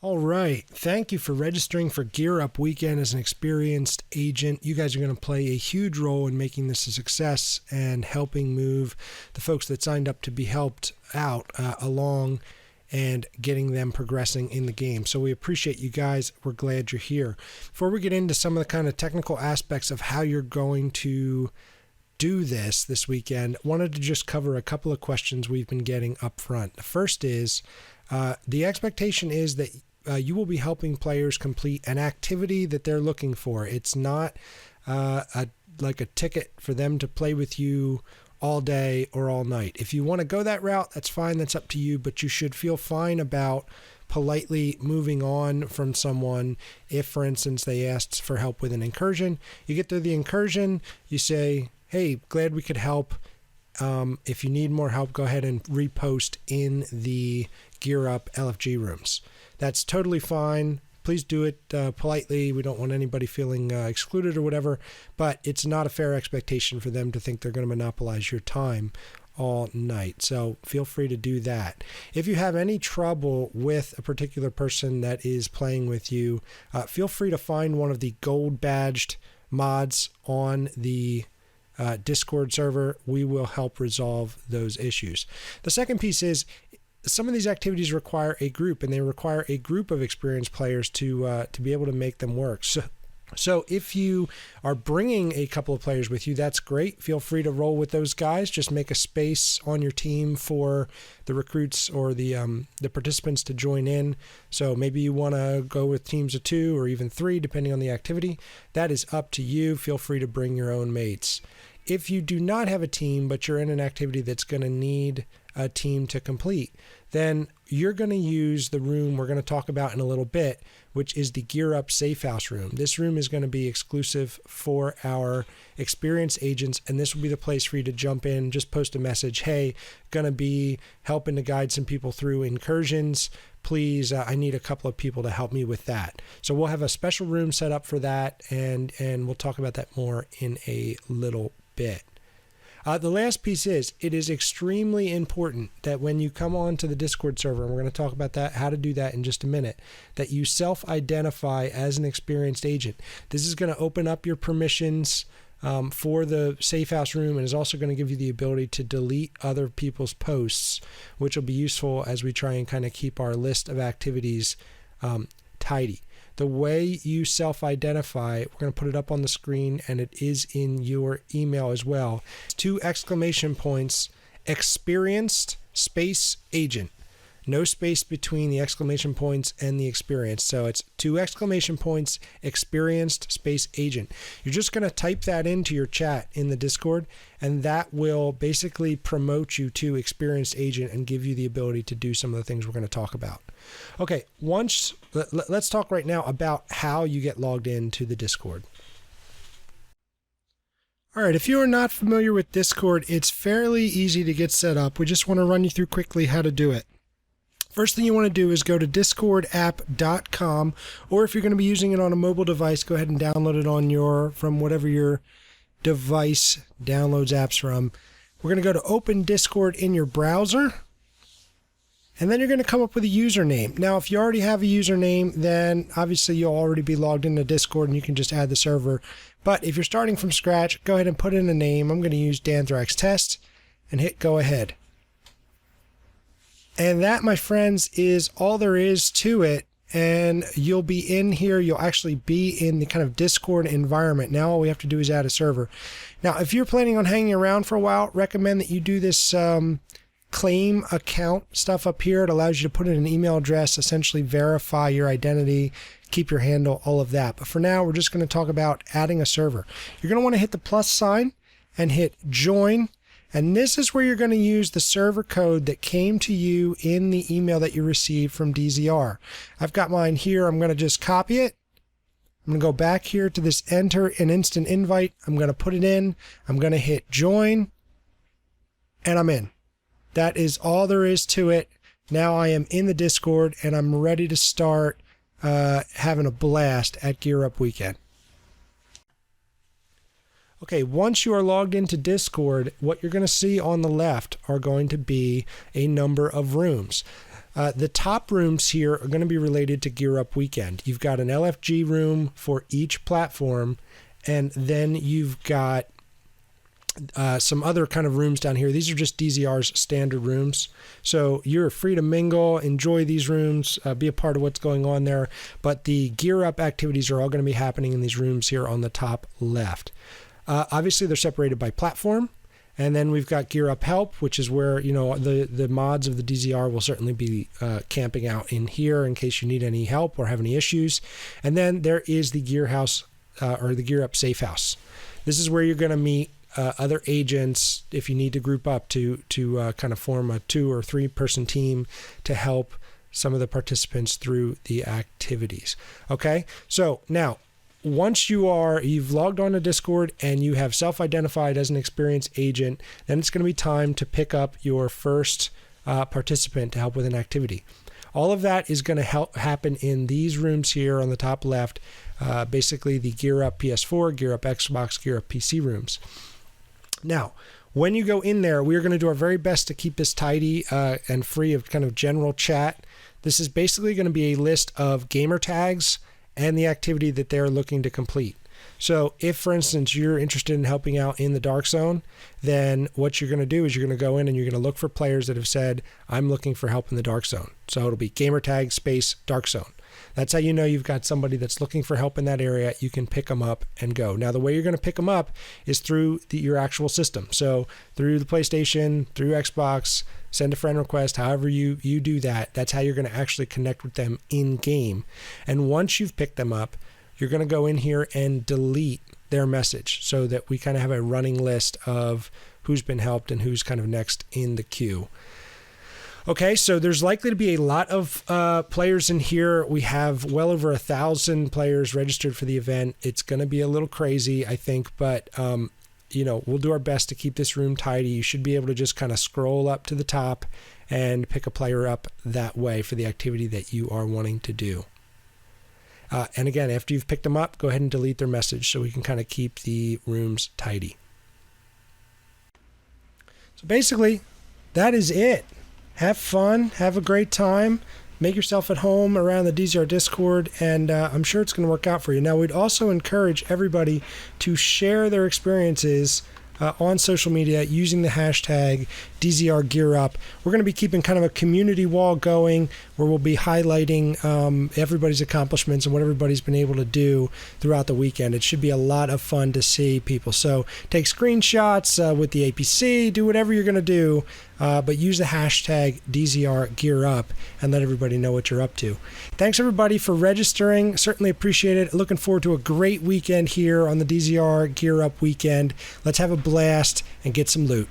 All right. Thank you for registering for Gear Up Weekend as an experienced agent. You guys are going to play a huge role in making this a success and helping move the folks that signed up to be helped out along and getting them progressing in the game. So we appreciate you guys. We're glad you're here. Before we get into some of the kind of technical aspects of how you're going to do this weekend, wanted to just cover a couple of questions we've been getting up front. The first is, the expectation is that you will be helping players complete an activity that they're looking for. It's not like a ticket for them to play with you all day or all night. If you want to go that route, that's fine. That's up to you, but you should feel fine about politely moving on from someone. If, for instance, they asked for help with an incursion, you get through the incursion, you say, hey, glad we could help. If you need more help, go ahead and repost in the Gear Up LFG rooms. That's totally fine. Please do it politely. We don't want anybody feeling excluded or whatever, but it's not a fair expectation for them to think they're going to monopolize your time all night. So feel free to do that. If you have any trouble with a particular person that is playing with you, feel free to find one of the gold badged mods on the Discord server. We will help resolve those issues. The second piece is, some of these activities require a group, and they require a group of experienced players to be able to make them work. So if you are bringing a couple of players with you, that's great. Feel free to roll with those guys. Just make a space on your team for the recruits or the participants to join in. So maybe you want to go with teams of 2 or even 3, depending on the activity. That is up to you. Feel free to bring your own mates. If you do not have a team, but you're in an activity that's going to need a team to complete, then you're going to use the room we're going to talk about in a little bit, which is the Gear Up Safe House room. This room is going to be exclusive for our experienced agents, and this will be the place for you to jump in, just post a message, hey, going to be helping to guide some people through incursions. Please, I need a couple of people to help me with that. So we'll have a special room set up for that, and we'll talk about that more in a little bit. The last piece is, it is extremely important that when you come on to the Discord server, and we're going to talk about that, how to do that in just a minute, that you self-identify as an experienced agent. This is going to open up your permissions for the Safe House room, and is also going to give you the ability to delete other people's posts, which will be useful as we try and kind of keep our list of activities tidy. The way you self-identify, we're going to put it up on the screen, and it is in your email as well. 2 exclamation points, experienced space agent. No space between the exclamation points and the experience. So it's 2 exclamation points, experienced space agent. You're just going to type that into your chat in the Discord, and that will basically promote you to experienced agent and give you the ability to do some of the things we're going to talk about. Okay, let's talk right now about how you get logged into the Discord. All right, if you are not familiar with Discord, it's fairly easy to get set up. We just want to run you through quickly how to do it. First thing you want to do is go to discordapp.com, or if you're going to be using it on a mobile device, go ahead and download it from whatever your device downloads apps from. We're going to go to Open Discord in your browser, and then you're going to come up with a username. Now, if you already have a username, then obviously you'll already be logged into Discord and you can just add the server. But if you're starting from scratch, go ahead and put in a name. I'm going to use Danthrax Test and hit go ahead. And that, my friends, is all there is to it. And you'll be in here. You'll actually be in the kind of Discord environment. Now all we have to do is add a server. Now, if you're planning on hanging around for a while, recommend that you do this claim account stuff up here. It allows you to put in an email address, essentially verify your identity, keep your handle, all of that. But for now, we're just going to talk about adding a server. You're going to want to hit the plus sign and hit join. And this is where you're going to use the server code that came to you in the email that you received from DZR. I've got mine here. I'm going to just copy it. I'm going to go back here to this enter an instant invite. I'm going to put it in. I'm going to hit join, and I'm in. That is all there is to it. Now I am in the Discord, and I'm ready to start having a blast at Gear Up Weekend. Okay, once you are logged into Discord, what you're going to see on the left are going to be a number of rooms. The top rooms here are going to be related to Gear Up Weekend. You've got an LFG room for each platform, and then you've got some other kind of rooms down here. These are just DZR's standard rooms. So you're free to mingle, enjoy these rooms, be a part of what's going on there. But the Gear Up activities are all going to be happening in these rooms here on the top left. Obviously, they're separated by platform. And then we've got Gear Up Help, which is where, the mods of the DZR will certainly be camping out in here in case you need any help or have any issues. And then there is the Gear House or the Gear Up Safe House. This is where you're going to meet other agents if you need to group up to kind of form a 2 or 3 person team to help some of the participants through the activities. Okay, so now once you've logged on to Discord and you have self-identified as an experienced agent, then it's going to be time to pick up your first participant to help with an activity. All of that is going to happen in these rooms here on the top left, basically the Gear Up PS4, Gear Up Xbox, Gear Up PC rooms. Now, when you go in there, we are going to do our very best to keep this tidy and free of kind of general chat. This is basically going to be a list of gamer tags and the activity that they're looking to complete. So if, for instance, you're interested in helping out in the Dark Zone, then what you're going to do is you're going to go in and you're going to look for players that have said, I'm looking for help in the Dark Zone. So it'll be gamer tag space Dark Zone. That's how you know you've got somebody that's looking for help in that area. You can pick them up and go. Now, the way you're going to pick them up is through your actual system. So through the PlayStation, through Xbox, send a friend request, however you do that. That's how you're going to actually connect with them in-game. And once you've picked them up, you're going to go in here and delete their message so that we kind of have a running list of who's been helped and who's kind of next in the queue. Okay, so there's likely to be a lot of players in here. We have well over 1,000 players registered for the event. It's going to be a little crazy, I think, but we'll do our best to keep this room tidy. You should be able to just kind of scroll up to the top and pick a player up that way for the activity that you are wanting to do. And again, after you've picked them up, go ahead and delete their message so we can kind of keep the rooms tidy. So basically, that is it. Have fun, have a great time, make yourself at home around the DZR Discord, and I'm sure it's going to work out for you. Now, we'd also encourage everybody to share their experiences on social media using the hashtag DZRGearUp. We're going to be keeping kind of a community wall going where we'll be highlighting everybody's accomplishments and what everybody's been able to do throughout the weekend. It should be a lot of fun to see people. So take screenshots with the APC, do whatever you're going to do, but use the hashtag DZRGearUp and let everybody know what you're up to. Thanks everybody for registering. Certainly appreciate it. Looking forward to a great weekend here on the DZR Gear Up weekend. Let's have a blast and get some loot.